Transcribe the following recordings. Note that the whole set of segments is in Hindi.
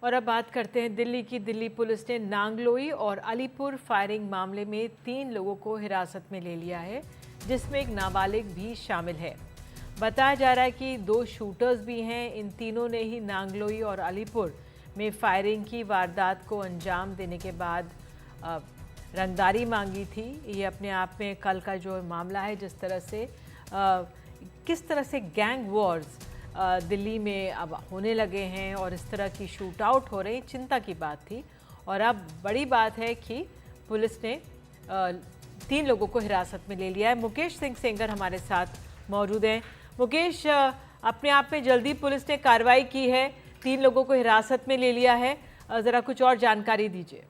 और अब बात करते हैं दिल्ली की। दिल्ली पुलिस ने नांगलोई और अलीपुर फायरिंग मामले में 3 लोगों को हिरासत में ले लिया है, जिसमें एक नाबालिग भी शामिल है। बताया जा रहा है कि 2 शूटर्स भी हैं। इन तीनों ने ही नांगलोई और अलीपुर में फायरिंग की वारदात को अंजाम देने के बाद रंगदारी मांगी थी। ये अपने आप में कल का जो मामला है, जिस तरह से किस तरह से गैंग वॉर्स दिल्ली में अब होने लगे हैं और इस तरह की शूट आउट हो रही, चिंता की बात थी। और अब बड़ी बात है कि पुलिस ने 3 लोगों को हिरासत में ले लिया है। मुकेश सिंह सेंगर हमारे साथ मौजूद हैं। मुकेश, अपने आप में जल्दी पुलिस ने कार्रवाई की है, 3 लोगों को हिरासत में ले लिया है, ज़रा कुछ और जानकारी दीजिए।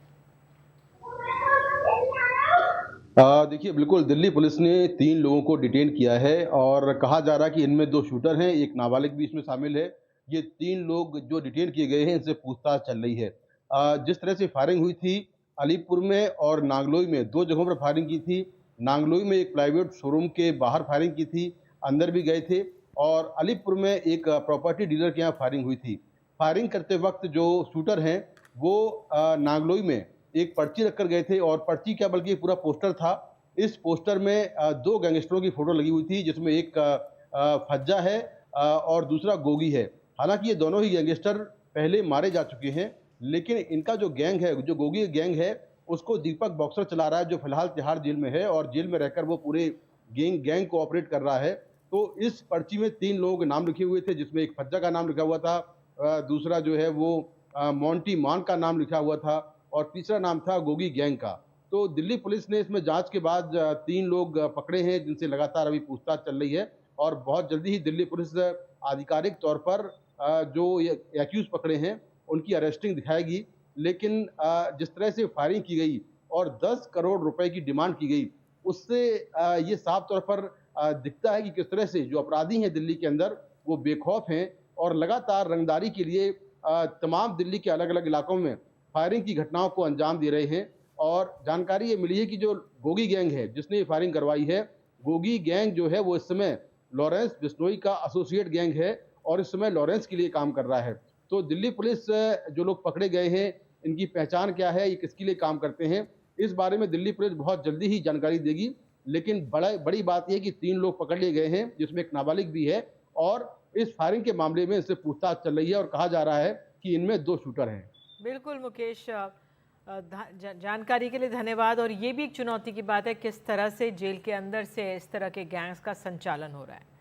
देखिए, बिल्कुल दिल्ली पुलिस ने 3 लोगों को डिटेन किया है और कहा जा रहा है कि इनमें 2 शूटर हैं, एक नाबालिग भी इसमें शामिल है। ये 3 लोग जो डिटेन किए गए हैं, इनसे पूछताछ चल रही है। जिस तरह से फायरिंग हुई थी, अलीपुर में और नांगलोई में 2 जगहों पर फायरिंग की थी। नांगलोई में एक प्राइवेट शोरूम के बाहर फायरिंग की थी, अंदर भी गए थे, और अलीपुर में एक प्रॉपर्टी डीलर के यहाँ फायरिंग हुई थी। फायरिंग करते वक्त जो शूटर हैं, वो नांगलोई में एक पर्ची रखकर गए थे, और पर्ची क्या बल्कि एक पूरा पोस्टर था। इस पोस्टर में 2 गैंगस्टरों की फोटो लगी हुई थी, जिसमें एक फज्जा है और दूसरा गोगी है। हालांकि ये दोनों ही गैंगस्टर पहले मारे जा चुके हैं, लेकिन इनका जो गैंग है, जो गोगी गैंग है, उसको दीपक बॉक्सर चला रहा है, जो फिलहाल तिहाड़ जेल में है, और जेल में रहकर वो पूरे गैंग को ऑपरेट कर रहा है। तो इस पर्ची में 3 लोगों के नाम लिखे हुए थे, जिसमें एक फज्जा का नाम लिखा हुआ था, दूसरा जो है वो मोंटी मान का नाम लिखा हुआ था, और तीसरा नाम था गोगी गैंग का। तो दिल्ली पुलिस ने इसमें जांच के बाद 3 लोग पकड़े हैं, जिनसे लगातार अभी पूछताछ चल रही है, और बहुत जल्दी ही दिल्ली पुलिस आधिकारिक तौर पर जो ये एक्यूज पकड़े हैं, उनकी अरेस्टिंग दिखाएगी। लेकिन जिस तरह से फायरिंग की गई और 10 करोड़ रुपए की डिमांड की गई, उससे ये साफ तौर पर दिखता है कि किस तरह से जो अपराधी हैं दिल्ली के अंदर, वो बेखौफ हैं और लगातार रंगदारी के लिए तमाम दिल्ली के अलग-अलग इलाकों में फायरिंग की घटनाओं को अंजाम दे रहे हैं। और जानकारी ये मिली है कि जो गोगी गैंग है, जिसने ये फायरिंग करवाई है, गोगी गैंग जो है वो इस समय लॉरेंस बिश्नोई का एसोसिएट गैंग है, और इस समय लॉरेंस के लिए काम कर रहा है। तो दिल्ली पुलिस जो लोग पकड़े गए हैं, इनकी पहचान क्या है, ये किसके लिए काम करते हैं, इस बारे में दिल्ली पुलिस बहुत जल्दी ही जानकारी देगी। लेकिन बड़ी बात यह है कि 3 लोग पकड़ लिए गए हैं, जिसमें एक नाबालिग भी है, और इस फायरिंग के मामले में इससे पूछताछ चल रही है, और कहा जा रहा है कि इनमें 2 शूटर हैं। बिल्कुल मुकेश, जानकारी के लिए धन्यवाद। और ये भी एक चुनौती की बात है, किस तरह से जेल के अंदर से इस तरह के गैंग्स का संचालन हो रहा है।